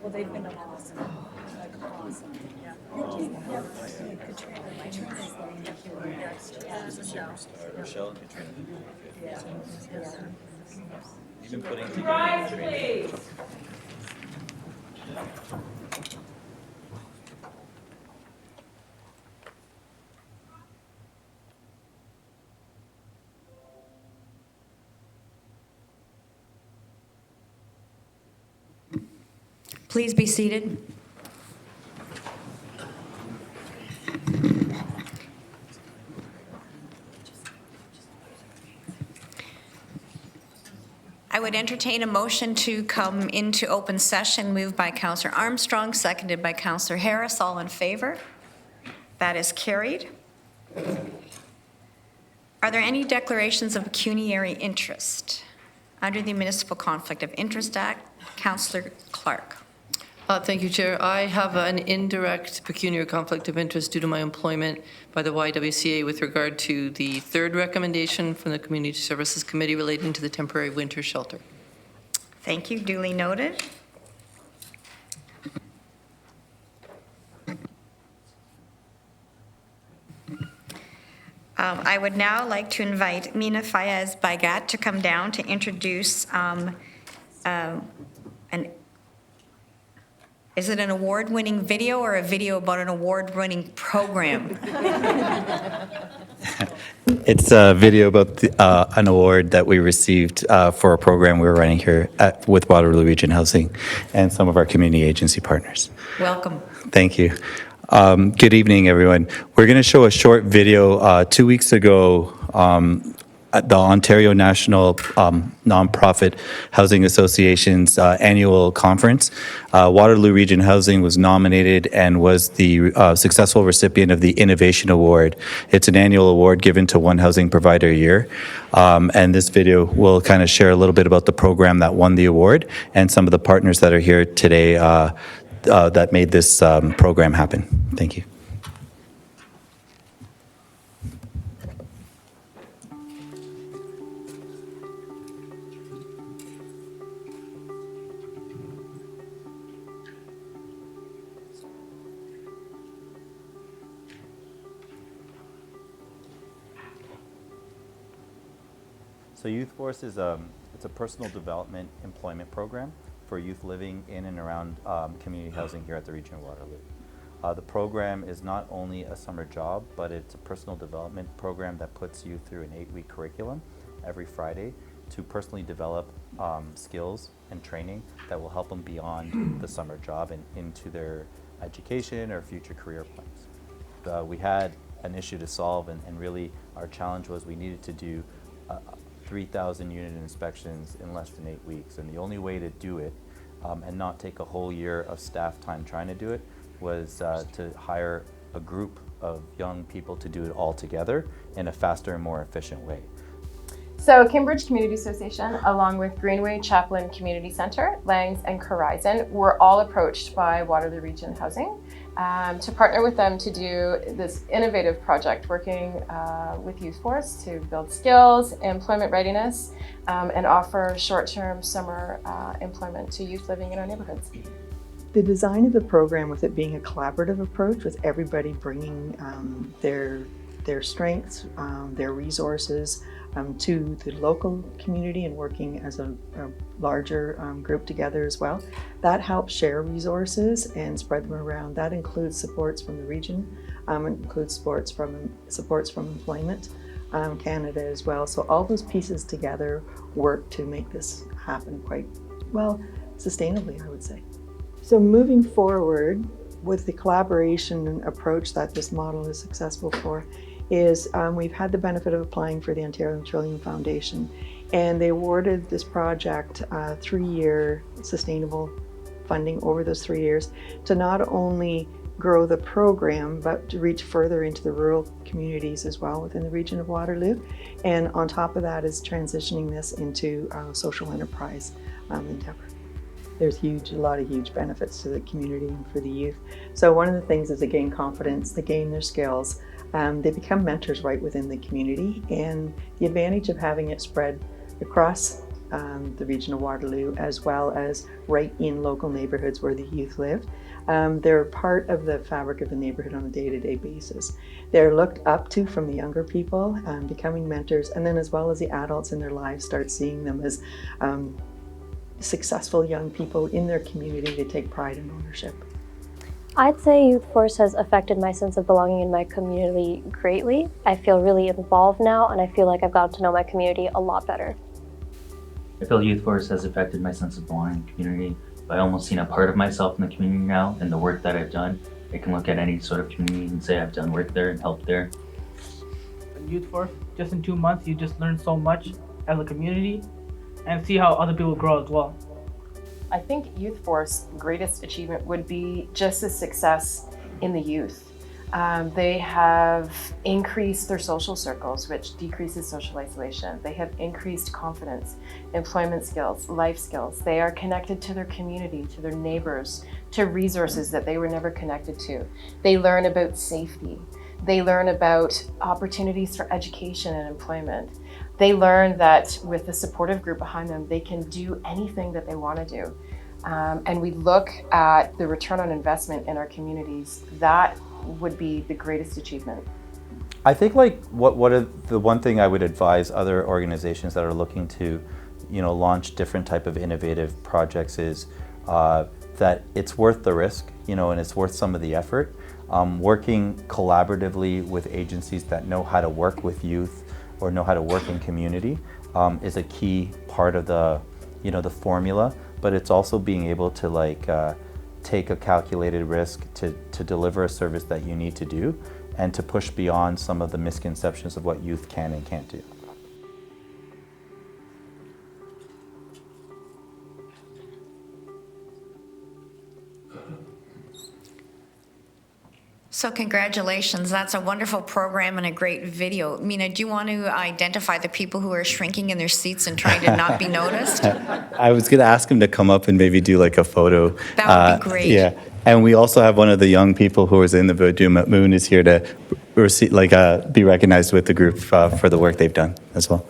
Well, they've been awesome, like awesome. Yeah. Katrina is Rochelle and Katrina. yeah. You've been putting together Rise, training. please. Please be seated. I would entertain a motion to come into open session, moved by Councillor Armstrong, seconded by Councillor Harris. All in favor? That is carried. Are there any declarations of pecuniary interest under the Municipal Conflict of Interest Act? Councillor Clarke. Thank you, Chair. I have an indirect pecuniary conflict of interest due to my employment by the YWCA with regard to the third recommendation from the Community Services Committee relating to the temporary winter shelter. Thank you. Duly noted. I would now like to invite Mina Fayez-Baigat to come down to introduce is it an award-winning video or a video about an award-winning program? It's a video about an award that we received for a program we were running here with Waterloo Region Housing and some of our community agency partners. Welcome. Thank you. Good evening, everyone. We're going to show a short video. 2 weeks ago, at the Ontario National Nonprofit Housing Association's annual conference, Waterloo Region Housing was nominated and was the successful recipient of the Innovation Award. It's an annual award given to one housing provider a year. And this video will kind of share a little bit about the program that won the award and some of the partners that are here today that made this program happen. Thank you. So Youth Force is it's a personal development employment program for youth living in and around community housing here at the Region of Waterloo. The program is not only a summer job, but it's a personal development program that puts you through an 8-week curriculum every Friday to personally develop skills and training that will help them beyond the summer job and into their education or future career plans. We had an issue to solve, and really our challenge was we needed to do 3,000 unit inspections in less than 8 weeks. And the only way to do it and not take a whole year of staff time trying to do it was to hire a group of young people to do it all together in a faster and more efficient way. So Kinbridge Community Association, along with Greenway, Chaplin Community Centre, Langs and Horizon, were all approached by Waterloo Region Housing to partner with them to do this innovative project working with Youth Force to build skills, employment readiness, and offer short-term summer employment to youth living in our neighbourhoods. The design of the program, with it being a collaborative approach, with everybody bringing their strengths, their resources to the local community and working as a larger group together as well. That helps share resources and spread them around. That includes supports from the region, it includes supports from Employment Canada as well. So all those pieces together work to make this happen quite well, sustainably, I would say. So moving forward with the collaboration approach that this model is successful for, is we've had the benefit of applying for the Ontario Trillium Foundation, and they awarded this project 3-year sustainable funding over those 3 years to not only grow the program, but to reach further into the rural communities as well within the region of Waterloo. And on top of that is transitioning this into a social enterprise endeavor. There's a lot of huge benefits to the community and for the youth. So one of the things is they gain confidence, they gain their skills, they become mentors right within the community, and the advantage of having it spread across the region of Waterloo, as well as right in local neighborhoods where the youth live. They're part of the fabric of the neighborhood on a day-to-day basis. They're looked up to from the younger people, becoming mentors, and then as well as the adults in their lives start seeing them as successful young people in their community. They take pride and ownership. I'd say Youth Force has affected my sense of belonging in my community greatly. I feel really involved now, and I feel like I've gotten to know my community a lot better. I feel Youth Force has affected my sense of belonging in the community by almost seeing a part of myself in the community now and the work that I've done. I can look at any sort of community and say I've done work there and helped there. Youth Force, just in 2 months, you just learn so much as a community and see how other people grow as well. I think Youth Force's greatest achievement would be just the success in the youth. They have increased their social circles, which decreases social isolation. They have increased confidence, employment skills, life skills. They are connected to their community, to their neighbors, to resources that they were never connected to. They learn about safety. They learn about opportunities for education and employment. They learn that with a supportive group behind them, they can do anything that they want to do. And we look at the return on investment in our communities. That would be the greatest achievement. I think like the one thing I would advise other organizations that are looking to, launch different type of innovative projects is that it's worth the risk, and it's worth some of the effort. Working collaboratively with agencies that know how to work with youth or know how to work in community is a key part of the, the formula. But it's also being able to take a calculated risk to deliver a service that you need to do and to push beyond some of the misconceptions of what youth can and can't do. So congratulations, that's a wonderful program and a great video. Mina, do you want to identify the people who are shrinking in their seats and trying to not be noticed? I was going to ask him to come up and maybe do like a photo. That would be great. Yeah, and we also have one of the young people who was in the video. Moon is here to receive, be recognized with the group for the work they've done as well.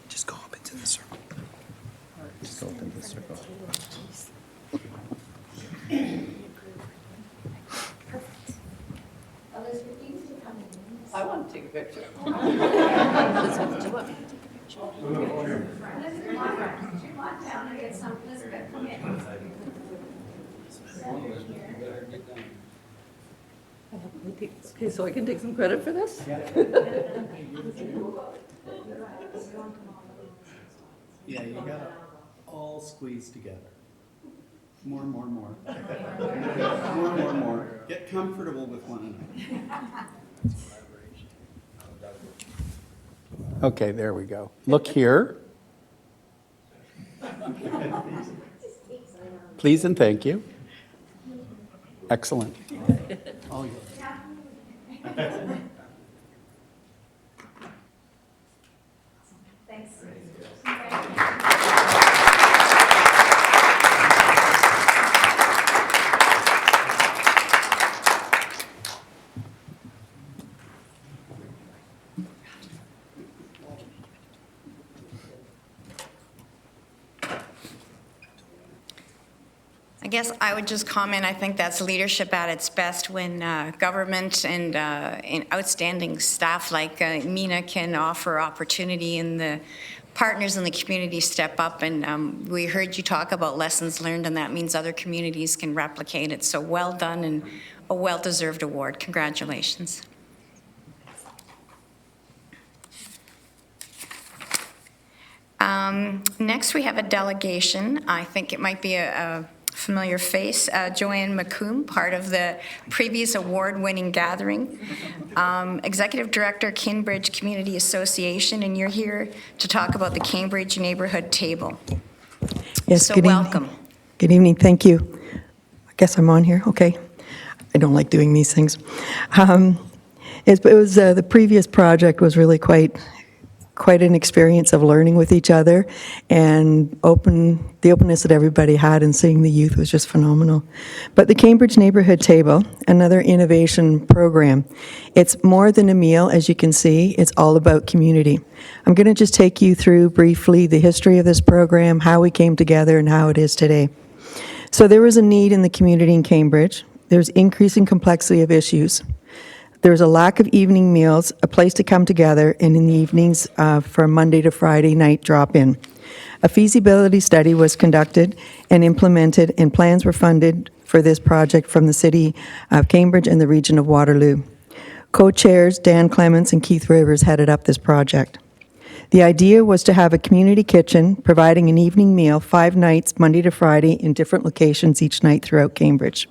Just go up into the circle. Just go up into the circle. I want to take a picture. Okay, so I can take some credit for this? Yeah, you gotta all squeeze together. More. More. Get comfortable with one another. Okay, there we go. Look here. Please and thank you. Excellent. All yours. Thanks. I guess I would just comment, I think that's leadership at its best when government and outstanding staff like Mina can offer opportunity and the partners in the community step up. And we heard you talk about lessons learned, and that means other communities can replicate it. So well done and a well-deserved award. Congratulations. Next, we have a delegation. I think it might be a familiar face, Joanne McComb, part of the previous award-winning gathering, Executive Director, Kinbridge Community Association, and you're here to talk about the Cambridge Neighbourhood Table. Yes, so good welcome. Evening. Good evening, thank you. I guess I'm on here, okay. I don't like doing these things. The previous project was really quite quite an experience of learning with each other, and the openness that everybody had in seeing the youth was just phenomenal. But the Cambridge Neighbourhood Table, another innovation program, it's more than a meal, as you can see. It's all about community. I'm going to just take you through briefly the history of this program, how we came together, and how it is today. So there was a need in the community in Cambridge. There's increasing complexity of issues. There's a lack of evening meals, a place to come together, and in the evenings for Monday to Friday night drop-in. A feasibility study was conducted and implemented, and plans were funded for this project from the City of Cambridge and the region of Waterloo. Co-chairs Dan Clements and Keith Rivers headed up this project. The idea was to have a community kitchen providing an evening meal 5 nights, Monday to Friday, in different locations each night throughout Cambridge.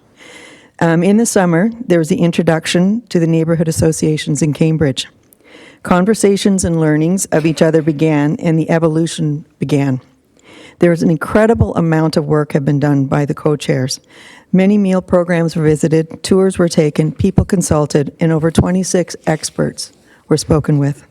In the summer, there was the introduction to the neighborhood associations in Cambridge. Conversations and learnings of each other began, and the evolution began. There was an incredible amount of work have been done by the co-chairs. Many meal programs were visited, tours were taken, people consulted, and over 26 experts were spoken with.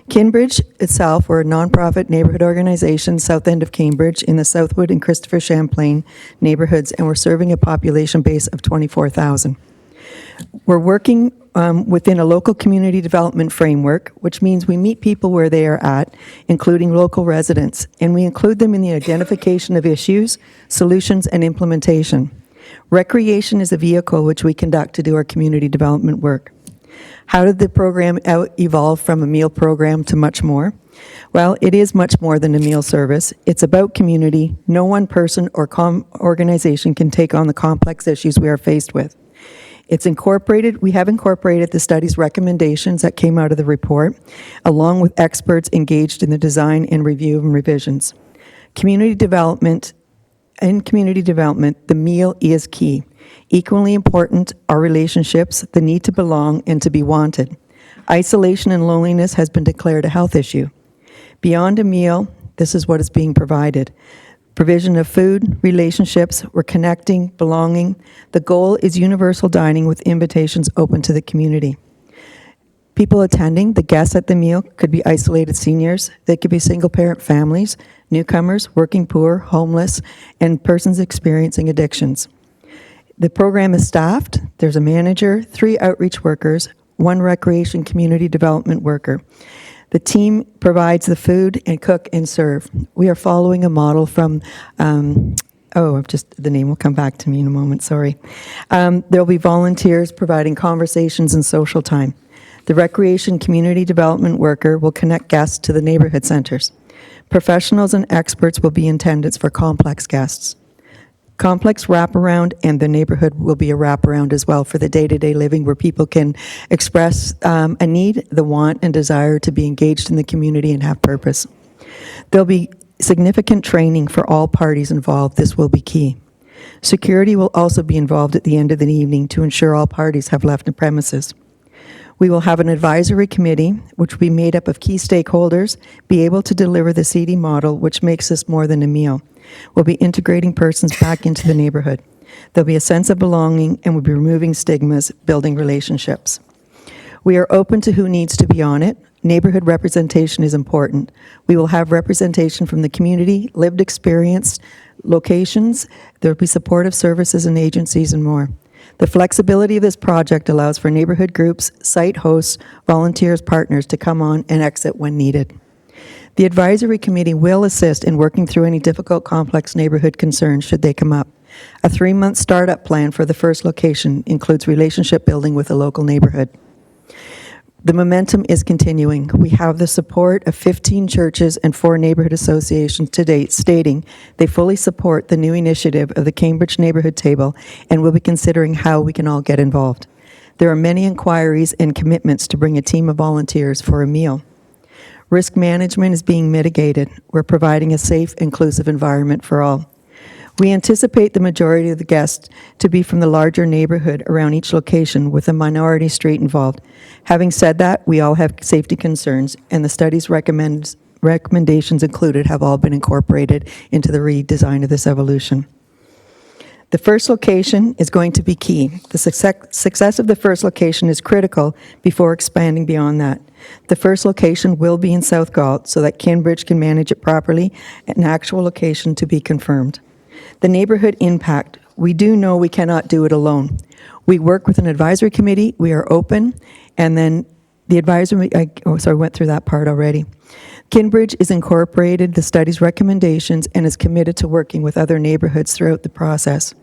Kinbridge itself were a nonprofit neighborhood organization south end of Cambridge in the Southwood and Christopher Champlain neighborhoods, and we're serving a population base of 24,000. We're working within a local community development framework, which means we meet people where they are at, including local residents, and we include them in the identification of issues, solutions, and implementation. Recreation is a vehicle which we conduct to do our community development work. How did the program evolve from a meal program to much more? Well, it is much more than a meal service. It's about community. No one person or organization can take on the complex issues we are faced with. We have incorporated the study's recommendations that came out of the report, along with experts engaged in the design and review and revisions. Community development, the meal is key. Equally important are relationships, the need to belong and to be wanted. Isolation and loneliness has been declared a health issue. Beyond a meal, this is what is being provided. Provision of food, relationships, we're connecting, belonging. The goal is universal dining with invitations open to the community. People attending, the guests at the meal, could be isolated seniors, they could be single-parent families, newcomers, working poor, homeless, and persons experiencing addictions. The program is staffed. There's a manager, 3 outreach workers, 1 recreation community development worker. The team provides the food and cook and serve. We are following a model from, the name will come back to me in a moment, sorry. There'll be volunteers providing conversations and social time. The recreation community development worker will connect guests to the neighborhood centers. Professionals and experts will be in attendance for complex guests. Complex wraparound, and the neighborhood will be a wraparound as well for the day-to-day living where people can express a need, the want and desire to be engaged in the community and have purpose. There'll be significant training for all parties involved. This will be key. Security will also be involved at the end of the evening to ensure all parties have left the premises. We will have an advisory committee, which will be made up of key stakeholders, be able to deliver the CD model, which makes this more than a meal. We'll be integrating persons back into the neighborhood. There'll be a sense of belonging, and we'll be removing stigmas, building relationships. We are open to who needs to be on it. Neighborhood representation is important. We will have representation from the community, lived experience, locations. There will be supportive services and agencies and more. The flexibility of this project allows for neighborhood groups, site hosts, volunteers, partners to come on and exit when needed. The advisory committee will assist in working through any difficult, complex neighborhood concerns should they come up. A 3-month startup plan for the first location includes relationship building with the local neighborhood. The momentum is continuing. We have the support of 15 churches and 4 neighborhood associations to date, stating they fully support the new initiative of the Cambridge Neighborhood Table and will be considering how we can all get involved. There are many inquiries and commitments to bring a team of volunteers for a meal. Risk management is being mitigated. We're providing a safe, inclusive environment for all. We anticipate the majority of the guests to be from the larger neighborhood around each location with a minority street involved. Having said that, we all have safety concerns, and the study's recommendations included have all been incorporated into the redesign of this evolution. The first location is going to be key. The success of the first location is critical before expanding beyond that. The first location will be in South Galt so that Kinbridge can manage it properly, an actual location to be confirmed. The neighborhood impact, we do know we cannot do it alone. We work with an advisory committee, we are open, and then the advisory, I went through that part already. Kinbridge is incorporated the study's recommendations and is committed to working with other neighborhoods throughout the process.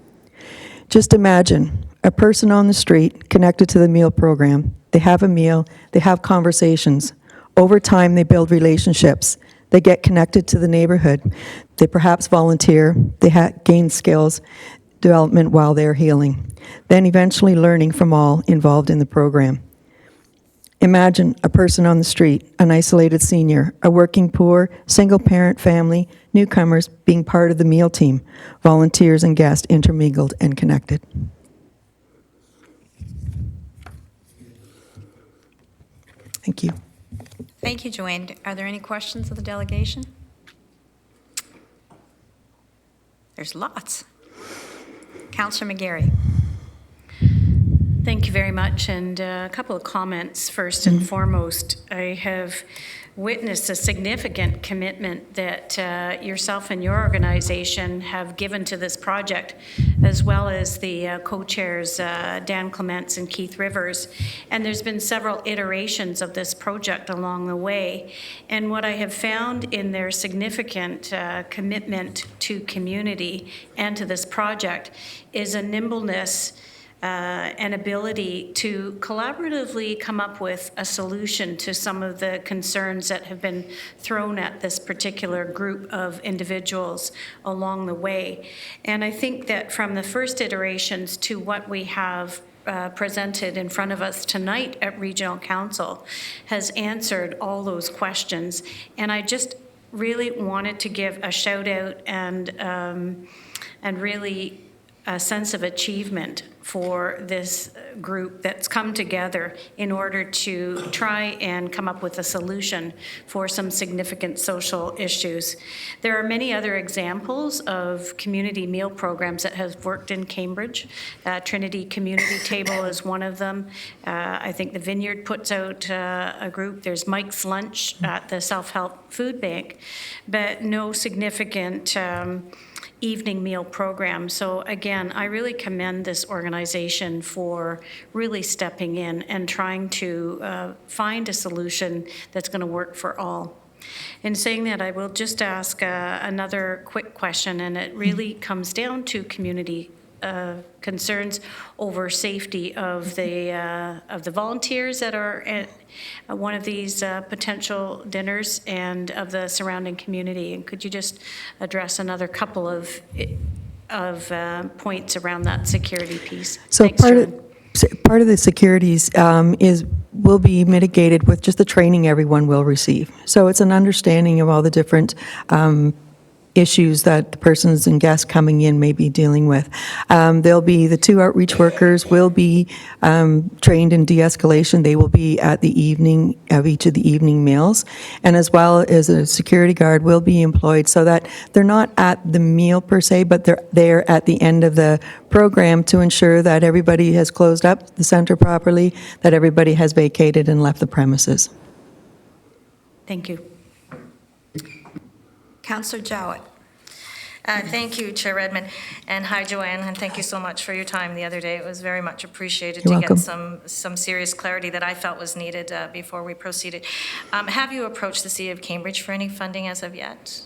Just imagine a person on the street connected to the meal program. They have a meal, they have conversations. Over time, they build relationships. They get connected to the neighborhood. They perhaps volunteer. They gain skills development while they're healing. Then eventually learning from all involved in the program. Imagine a person on the street, an isolated senior, a working poor, single-parent family, newcomers being part of the meal team, volunteers and guests intermingled and connected. Thank you. Thank you, Joanne. Are there any questions of the delegation? There's lots. Councillor McGarry. Thank you very much, and a couple of comments. First and foremost, I have witnessed a significant commitment that yourself and your organization have given to this project, as well as the co-chairs Dan Clements and Keith Rivers. And there's been several iterations of this project along the way. And what I have found in their significant commitment to community and to this project is a nimbleness an ability to collaboratively come up with a solution to some of the concerns that have been thrown at this particular group of individuals along the way. And I think that from the first iterations to what we have presented in front of us tonight at Regional Council has answered all those questions. And I just really wanted to give a shout out and really a sense of achievement for this group that's come together in order to try and come up with a solution for some significant social issues. There are many other examples of community meal programs that have worked in Cambridge. Trinity Community Table is one of them. I think the Vineyard puts out a group. There's Mike's Lunch at the Self-Help Food Bank, but no significant evening meal program. So again, I really commend this organization for really stepping in and trying to find a solution that's going to work for all. In saying that, I will just ask another quick question, and it really comes down to community concerns over safety of the volunteers that are at one of these potential dinners and of the surrounding community. And could you just address another couple of points around that security piece? So Thanks, part of the securities will be mitigated with just the training everyone will receive. So it's an understanding of all the different issues that the persons and guests coming in may be dealing with. There'll be the 2 outreach workers will be trained in de-escalation. They will be at the evening of each of the evening meals, and as well as a security guard will be employed so that they're not at the meal per se, but they're there at the end of the program to ensure that everybody has closed up the center properly, that everybody has vacated and left the premises. Thank you. Councillor Jowett. Thank you, Chair Redman, and hi, Joanne, and thank you so much for your time the other day. It was very much appreciated You're to welcome. get some serious clarity that I felt was needed before we proceeded. Have you approached the City of Cambridge for any funding as of yet?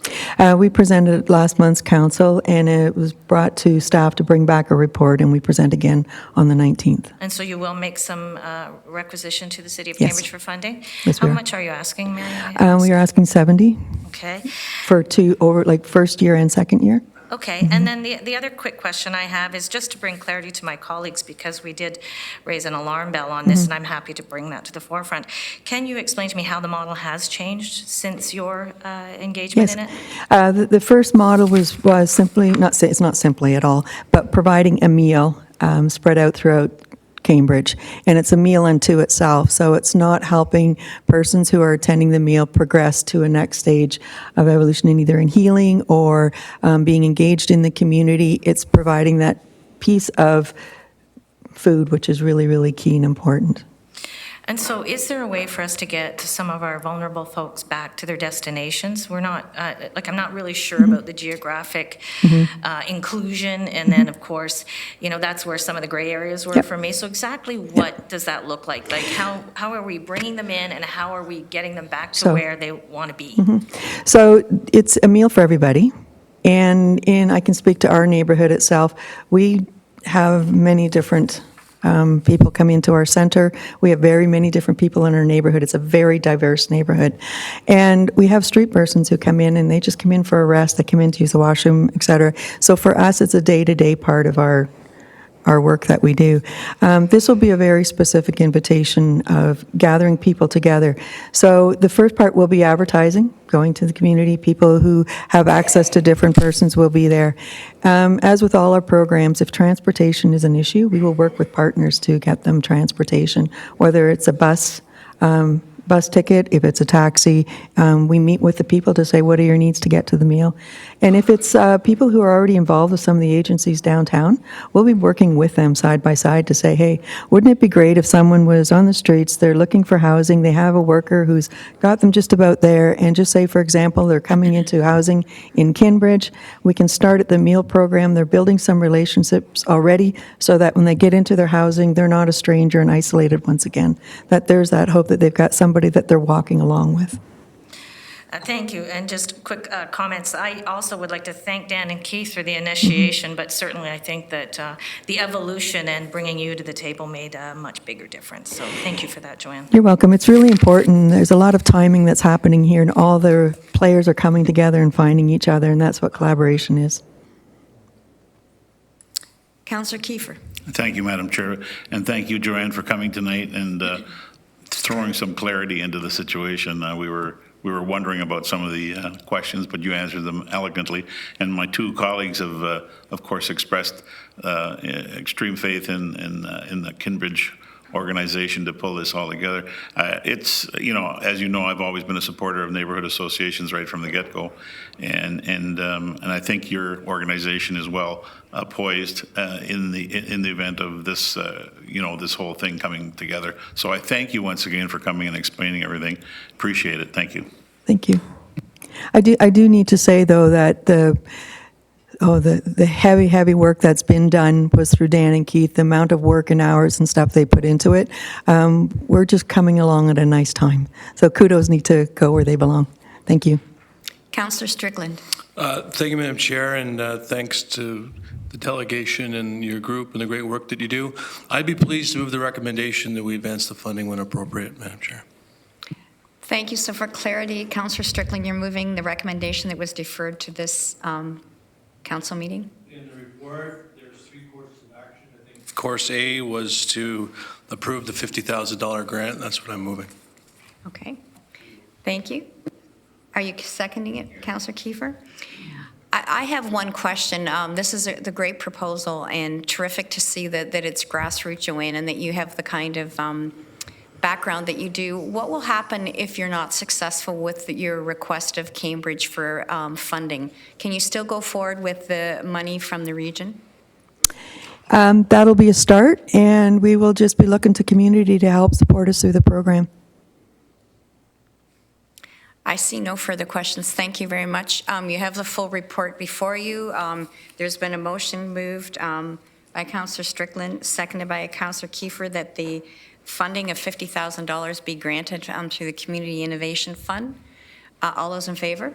We presented at last month's council, and it was brought to staff to bring back a report, and we present again on the 19th. And so you will make some requisition to the City of Yes. Cambridge for funding? Yes, we How are. much are you asking, Mary? We are asking 70 Okay. for 2 over, like, first year and second year. Okay, and then the other quick question I have is just to bring clarity to my colleagues, because we did raise an alarm bell on this, and I'm happy to bring that to the forefront. Can you explain to me how the model has changed since your engagement Yes. in it? The first model was simply, it's not simply at all, but providing a meal spread out throughout Cambridge, and it's a meal unto itself, so it's not helping persons who are attending the meal progress to a next stage of evolution in either in healing or being engaged in the community. It's providing that piece of food, which is really, really key and important. And so is there a way for us to get some of our vulnerable folks back to their destinations? We're not, I'm not really sure about the geographic inclusion. And then, of course, that's where some of the gray areas were for me. So exactly what does that look like? Like how are we bringing them in and how are we getting them back to where they want to be? So it's a meal for everybody. And I can speak to our neighborhood itself. We have many different people come into our center. We have very many different people in our neighborhood. It's a very diverse neighborhood. And we have street persons who come in and they just come in for a rest, they come in to use the washroom, et cetera. So for us, it's a day-to-day part of our work that we do. This will be a very specific invitation of gathering people together. So the first part will be advertising, going to the community. People who have access to different persons will be there. As with all our programs, if transportation is an issue, we will work with partners to get them transportation, whether it's a bus ticket, if it's a taxi. We meet with the people to say, what are your needs to get to the meal? And if it's people who are already involved with some of the agencies downtown, we'll be working with them side by side to say, hey, wouldn't it be great if someone was on the streets, they're looking for housing, they have a worker who's got them just about there, and just say, for example, they're coming into housing in Kinbridge, we can start at the meal program, they're building some relationships already, so that when they get into their housing, they're not a stranger and isolated once again, that there's that hope that they've got somebody that they're walking along with. Thank you. And just quick comments. I also would like to thank Dan and Keith for the initiation, but certainly I think that the evolution and bringing you to the table made a much bigger difference. So thank you for that, Joanne. You're welcome. It's really important. There's a lot of timing that's happening here, and all the players are coming together and finding each other, and that's what collaboration is. Councillor Kiefer. Thank you, Madam Chair, and thank you, Joanne, for coming tonight and throwing some clarity into the situation. We were wondering about some of the questions, but you answered them elegantly. And my two colleagues have, of course, expressed extreme faith in the Kinbridge organization to pull this all together. It's, as you know, I've always been a supporter of neighborhood associations right from the get-go, and I think your organization is well poised in the event of this, this whole thing coming together. So I thank you once again for coming and explaining everything. Appreciate it. Thank you. Thank you. I do need to say, though, that the heavy work that's been done was through Dan and Keith, the amount of work and hours and stuff they put into it. We're just coming along at a nice time. So kudos need to go where they belong. Thank you. Councillor Strickland. Thank you, Madam Chair, and thanks to the delegation and your group and the great work that you do. I'd be pleased to move the recommendation that we advance the funding when appropriate, Madam Chair. Thank you. So for clarity, Councillor Strickland, you're moving the recommendation that was deferred to this council meeting? In the report, there's 3 courses of action. I think course A was to approve the $50,000 grant. That's what I'm moving. Okay. Thank you. Are you seconding it, Councillor Kiefer? I have one question. This is the great proposal and terrific to see that it's grassroots, Joanne, and that you have the kind of background that you do. What will happen if you're not successful with your request of Cambridge for funding? Can you still go forward with the money from the region? That'll be a start, and we will just be looking to community to help support us through the program. I see no further questions. Thank you very much. You have the full report before you. There's been a motion moved by Councillor Strickland, seconded by Councillor Kiefer, that the funding of $50,000 be granted through the Community Innovation Fund. All those in favor?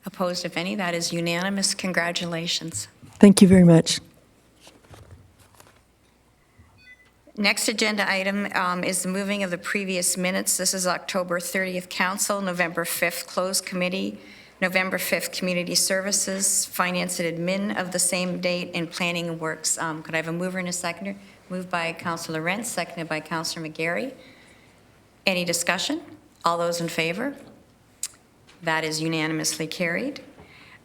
Opposed, if any? That is unanimous. Congratulations. Thank you very much. Next agenda item is the moving of the previous minutes. This is October 30th Council, November 5th Closed Committee, November 5th Community Services, Finance and Admin of the same date, and Planning and Works. Could I have a mover and a seconder? Moved by Councillor Lorentz, seconded by Councillor McGarry. Any discussion? All those in favor? That is unanimously carried.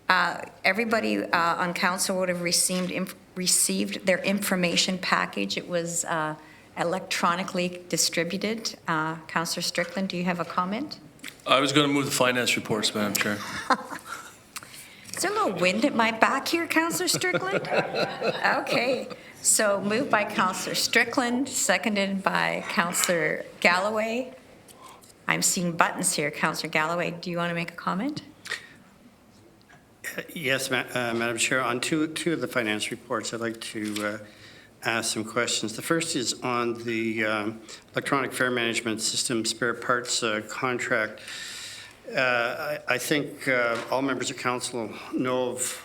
Everybody on council would have received their information package. It was electronically distributed. Councillor Strickland, do you have a comment? I was going to move the finance reports, Madam Chair. there a little wind at my back here, Councillor Strickland? Okay, so moved by Councillor Strickland, seconded by Councillor Galloway. I'm seeing buttons here. Councillor Galloway, do you want to make a comment? Yes, Madam Chair. On two of the finance reports, I'd like to ask some questions. The first is on the electronic fare management system spare parts contract. I think all members of council know of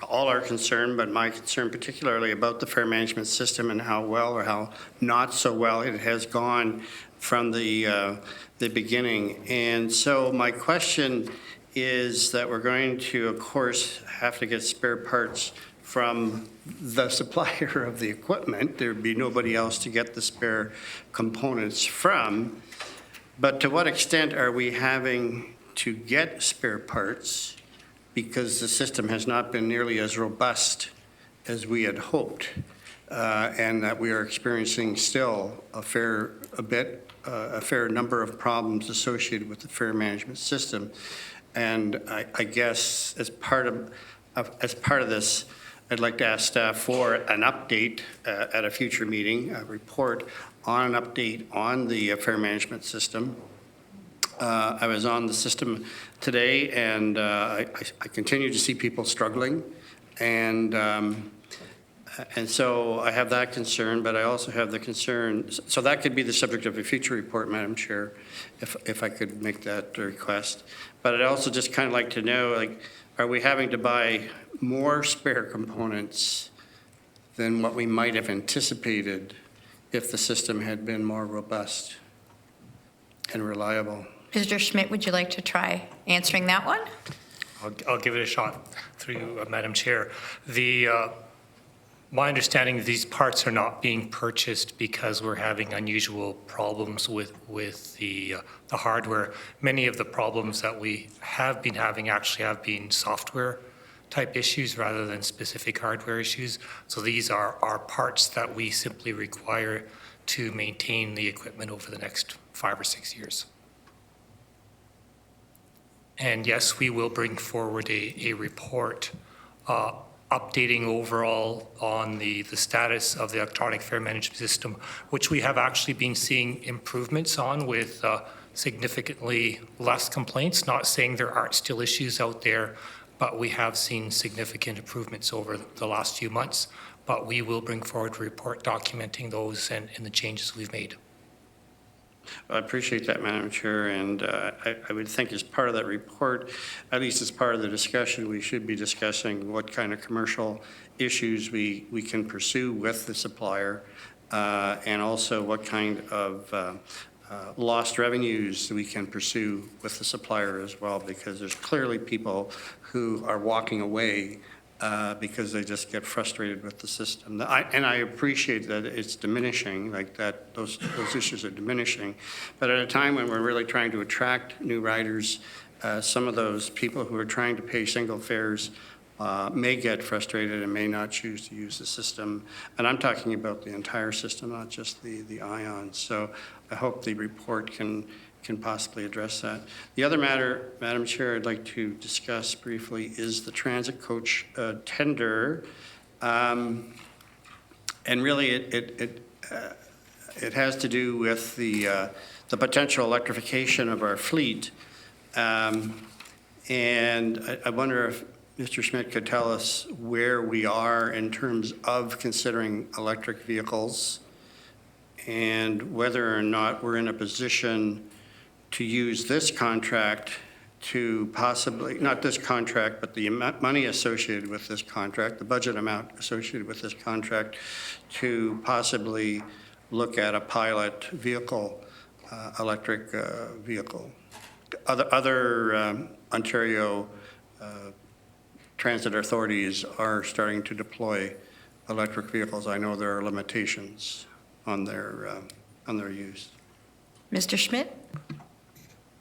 all our concern, but my concern particularly about the fare management system and how well or how not so well it has gone from the beginning. And so my question is that we're going to, of course, have to get spare parts from the supplier of the equipment. There'd be nobody else to get the spare components from. But to what extent are we having to get spare parts because the system has not been nearly as robust as we had hoped, and that we are experiencing still a fair number of problems associated with the fare management system. And I guess as part of this, I'd like to ask staff for an update at a future meeting, a report on an update on the fare management system. I was on the system today, and I continue to see people struggling, and so I have that concern, but I also have the concern, so that could be the subject of a future report, Madam Chair, if I could make that request. But I'd also just kind of like to know, like, are we having to buy more spare components than what we might have anticipated if the system had been more robust and reliable? Mr. Schmidt, would you like to try answering that one? I'll give it a shot through you, Madam Chair. My understanding is these parts are not being purchased because we're having unusual problems with the hardware. Many of the problems that we have been having actually have been software type issues rather than specific hardware issues. So these are parts that we simply require to maintain the equipment over the next 5 or 6 years. And yes, we will bring forward a report updating overall on the status of the electronic fare management system, which we have actually been seeing improvements on with significantly less complaints. Not saying there aren't still issues out there, but we have seen significant improvements over the last few months. But we will bring forward a report documenting those and the changes we've made. I appreciate that, Madam Chair, and I would think as part of that report, at least as part of the discussion, we should be discussing what kind of commercial issues we can pursue with the supplier, and also what kind of lost revenues we can pursue with the supplier as well, because there's clearly people who are walking away because they just get frustrated with the system. And I appreciate that it's diminishing, like that those issues are diminishing. But at a time when we're really trying to attract new riders, some of those people who are trying to pay single fares may get frustrated and may not choose to use the system. And I'm talking about the entire system, not just the ions. So I hope the report can possibly address that. The other matter, Madam Chair, I'd like to discuss briefly is the transit coach tender. And really it has to do with the potential electrification of our fleet. And I wonder if Mr. Schmidt could tell us where we are in terms of considering electric vehicles and whether or not we're in a position to use this contract to possibly, not this contract, but the money associated with this contract, the budget amount associated with this contract, to possibly look at a pilot vehicle, electric vehicle. Other Ontario transit authorities are starting to deploy electric vehicles. I know there are limitations on their use. Mr. Schmidt?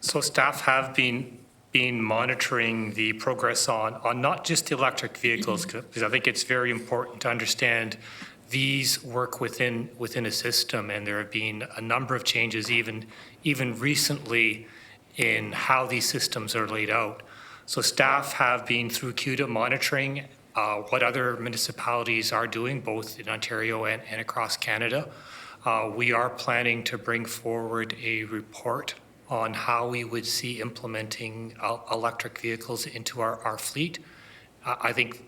So staff have been monitoring the progress on not just the electric vehicles, because I think it's very important to understand these work within a system, and there have been a number of changes even recently in how these systems are laid out. So staff have been through CUDA monitoring what other municipalities are doing, both in Ontario and across Canada. We are planning to bring forward a report on how we would see implementing electric vehicles into our fleet. I think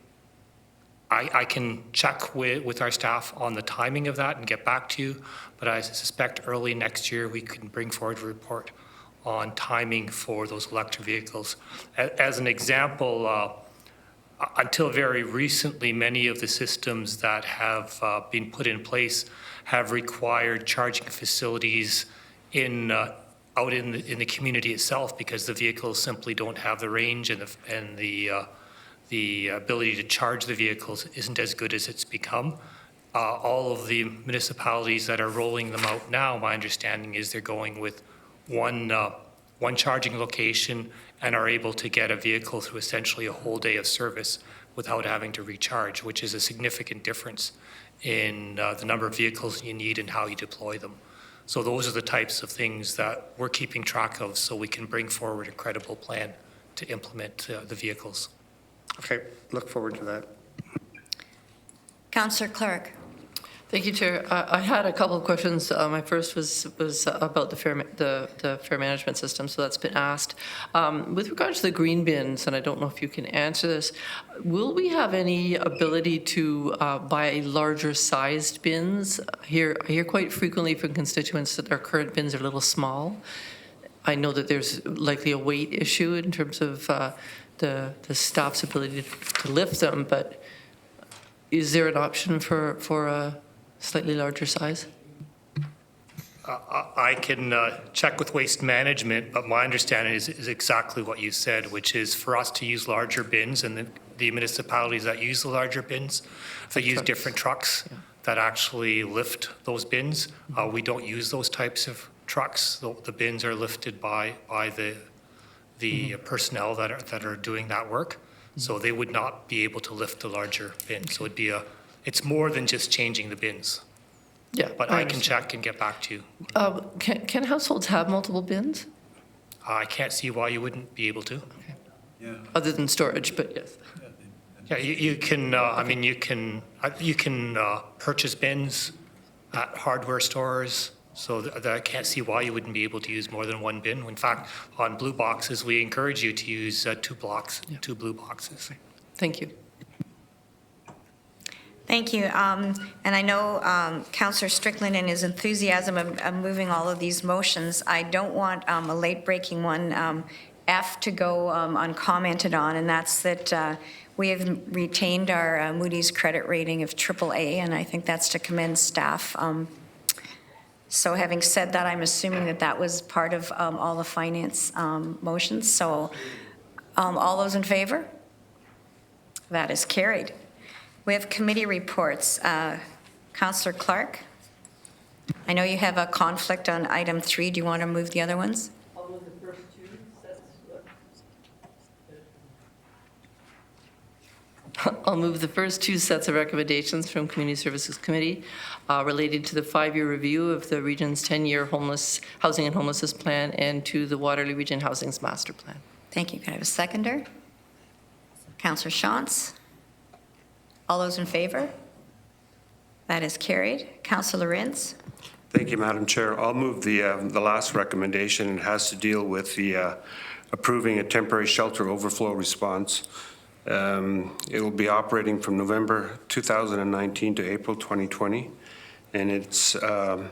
I can check with our staff on the timing of that and get back to you, but I suspect early next year we can bring forward a report on timing for those electric vehicles. As an example, until very recently, many of the systems that have been put in place have required charging facilities out in the community itself, because the vehicles simply don't have the range, and the ability to charge the vehicles isn't as good as it's become. All of the municipalities that are rolling them out now, my understanding is they're going with one charging location and are able to get a vehicle through essentially a whole day of service without having to recharge, which is a significant difference in the number of vehicles you need and how you deploy them. So those are the types of things that we're keeping track of, so we can bring forward a credible plan to implement the vehicles. Okay, look forward to that. Councillor Clarke. Thank you, Chair. I had a couple of questions. My first was about the fair management system, so that's been asked. With regards to the green bins, and I don't know if you can answer this, will we have any ability to buy larger sized bins? I hear quite frequently from constituents that our current bins are a little small. I know that there's likely a weight issue in terms of the staff's ability to lift them, but is there an option for a slightly larger size? I can check with Waste Management, but my understanding is exactly what you said, which is for us to use larger bins, and the municipalities that use the larger bins, they use different trucks that actually lift those bins. We don't use those types of trucks. The bins are lifted by the personnel that are doing that work, so they would not be able to lift the larger bin. So it's more than just changing the bins. Yeah, but I can check and get back to you. Can households have multiple bins? I can't see why you wouldn't be able to. Okay. Yeah. Other than storage, but yes. Yeah, you can. I mean, you can purchase bins at hardware stores. So I can't see why you wouldn't be able to use more than one bin. In fact, on blue boxes, we encourage you to use two blue boxes. Thank you. Thank you. And I know Councillor Strickland and his enthusiasm of moving all of these motions. I don't want a late-breaking one, F, to go uncommented on, and that's that we have retained our Moody's credit rating of AAA, and I think that's to commend staff. So having said that, I'm assuming that was part of all the finance motions. So all those in favor? That is carried. We have committee reports. Councillor Clarke, I know you have a conflict on item 3. Do you want to move the other ones? I'll move the first two sets. I'll move the first two sets of recommendations from Community Services Committee related to the 5-year review of the region's 10-year housing and homelessness plan and to the Waterloo Region Housing's master plan. Thank you. Can I have a seconder? Councillor Shantz. All those in favor? That is carried. Councillor Rins. Thank you, Madam Chair. I'll move the last recommendation. It has to deal with the approving a temporary shelter overflow response. It will be operating from November 2019 to April 2020, and it's out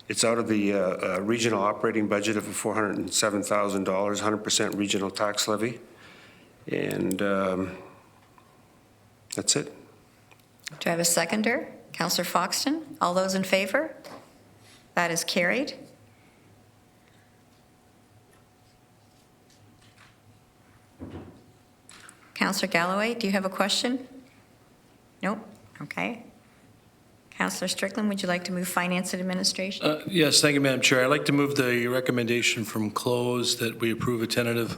of the regional operating budget of $407,000, 100% regional tax levy, and that's it. Do I have a seconder? Councillor Foxton. All those in favor? That is carried. Councillor Galloway, do you have a question? Nope. Okay. Councillor Strickland, would you like to move Finance and Administration? Yes, thank you, Madam Chair. I'd like to move the recommendation from close that we approve a tentative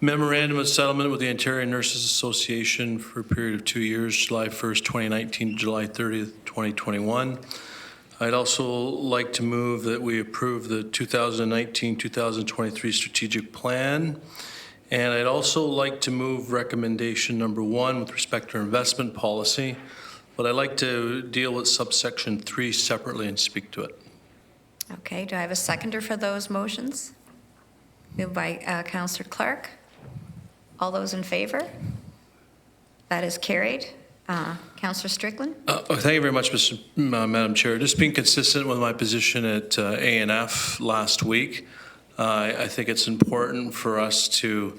memorandum of settlement with the Ontario Nurses Association for a period of 2 years, July 1st, 2019 to July 30th, 2021. I'd also like to move that we approve the 2019-2023 strategic plan And I'd also like to move recommendation number 1 with respect to investment policy, but I'd like to deal with subsection 3 separately and speak to it. Okay, do I have a seconder for those motions? Moved by Councillor Clarke. All those in favor? That is carried. Councillor Strickland? Thank you very much, Madam Chair. Just being consistent with my position at ANF last week, I think it's important for us to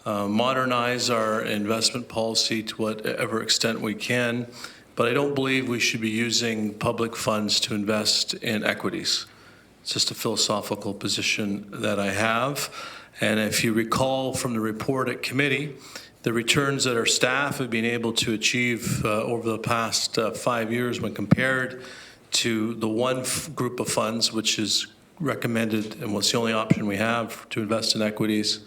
modernize our investment policy to whatever extent we can, but I don't believe we should be using public funds to invest in equities. It's just a philosophical position that I have. And if you recall from the report at committee, the returns that our staff have been able to achieve over the past 5 years when compared to the one group of funds which is recommended and what's the only option we have to invest in equities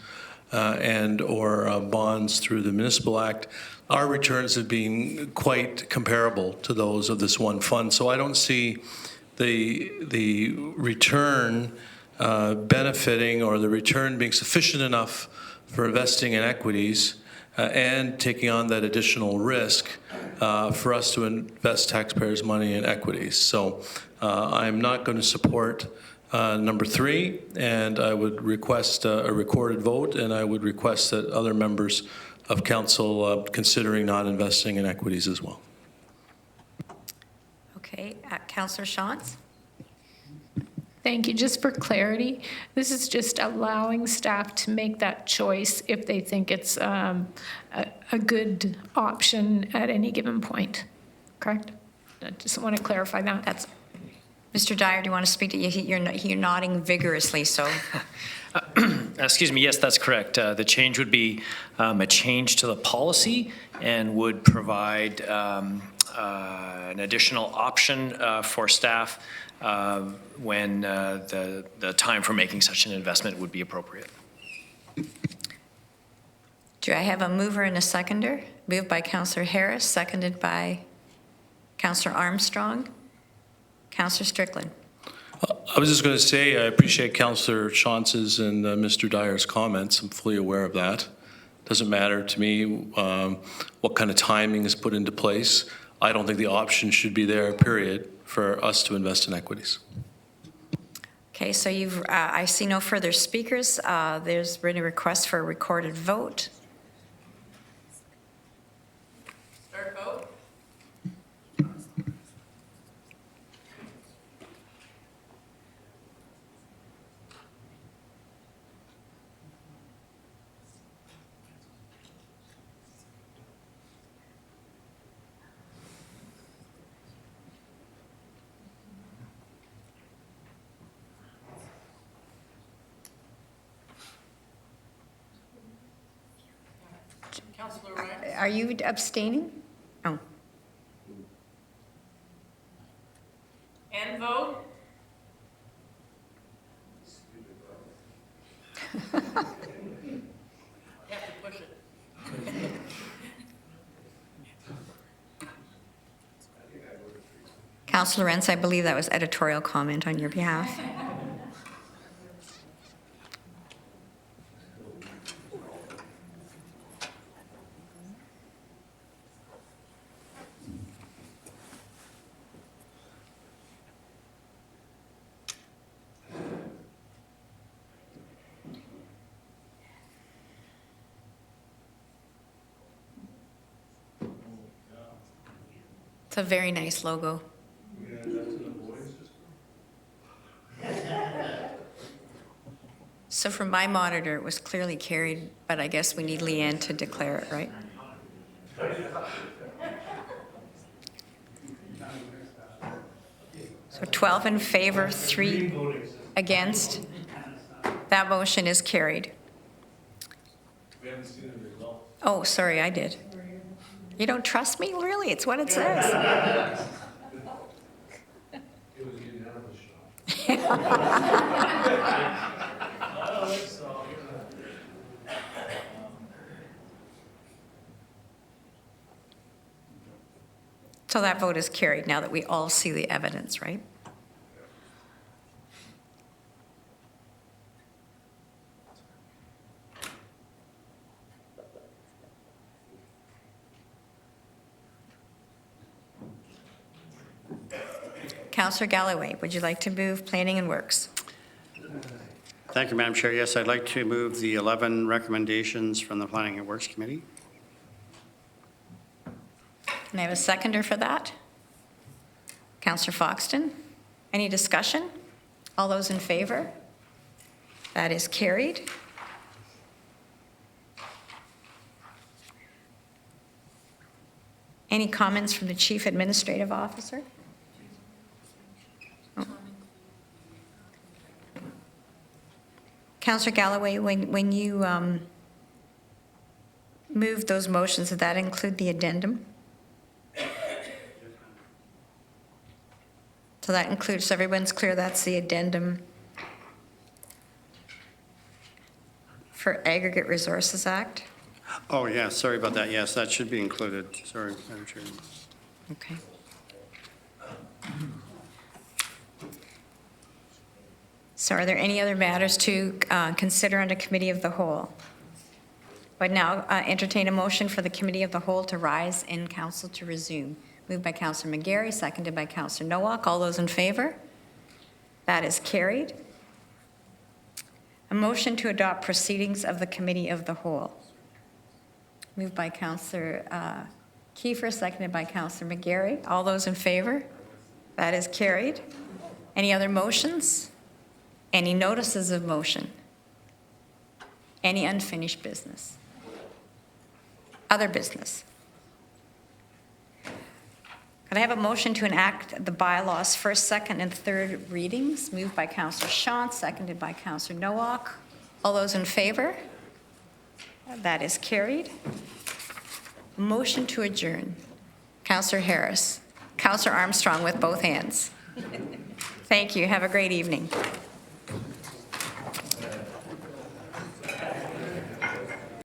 and or bonds through the Municipal Act, our returns have been quite comparable to those of this one fund. So I don't see the return benefiting or the return being sufficient enough for investing in equities and taking on that additional risk for us to invest taxpayers' money in equities. So I'm not going to support number 3, and I would request a recorded vote, and I would request that other members of council considering not investing in equities as well. Okay, Councillor Shantz? Thank you. Just for clarity, this is just allowing staff to make that choice if they think it's a good option at any given point, correct? I just want to clarify that. That's Mr. Dyer, do you want to speak to you? You're nodding vigorously, so. Excuse me, yes, that's correct. The change would be a change to the policy and would provide an additional option for staff when the time for making such an investment would be appropriate. Do I have a mover and a seconder? Moved by Councillor Harris, seconded by Councillor Armstrong. Councillor Strickland. I was just going to say I appreciate Councillor Shantz's and Mr. Dyer's comments. I'm fully aware of that. Doesn't matter to me what kind of timing is put into place. I don't think the option should be there, period, for us to invest in equities. Okay, so I see no further speakers. There's been a request for a recorded vote. Start vote. Are you abstaining? Oh. And vote. You have to push it. Councillor Rentz, I believe that was editorial comment on your behalf. It's a very nice logo. So from my monitor, it was clearly carried, but I guess we need Leanne to declare it, right? So 12 in favor, 3 against. That motion is carried. We haven't seen the result. Oh, sorry, I did. You don't trust me? Really? It's what it says. It was a unanimous shot. So that vote is carried now that we all see the evidence, right? Councillor Galloway, would you like to move Planning and Works? Thank you, Madam Chair. Yes, I'd like to move the 11 recommendations from the Planning and Works Committee. Can I have a seconder for that? Councillor Foxton. Any discussion? All those in favor? That is carried. Any comments from the Chief Administrative Officer? Oh. Councillor Galloway, when you moved those motions, did that include the addendum? So that includes, so everyone's clear that's the addendum for Aggregate Resources Act? Oh, yeah, sorry about that. Yes, that should be included. Sorry, Madam Chair. Okay. So are there any other matters to consider under Committee of the Whole? But now entertain a motion for the Committee of the Whole to rise and Council to resume. Moved by Councillor McGarry, seconded by Councillor Nowak. All those in favor? That is carried. A motion to adopt proceedings of the Committee of the Whole. Moved by Councillor Kiefer, seconded by Councillor McGarry. All those in favor? That is carried. Any other motions? Any notices of motion? Any unfinished business? Other business? Could I have a motion to enact the bylaws first, second, and third readings? Moved by Councillor Shant, seconded by Councillor Nowak. All those in favor? That is carried. Motion to adjourn. Councillor Harris. Councillor Armstrong with both hands. Thank you. Have a great evening.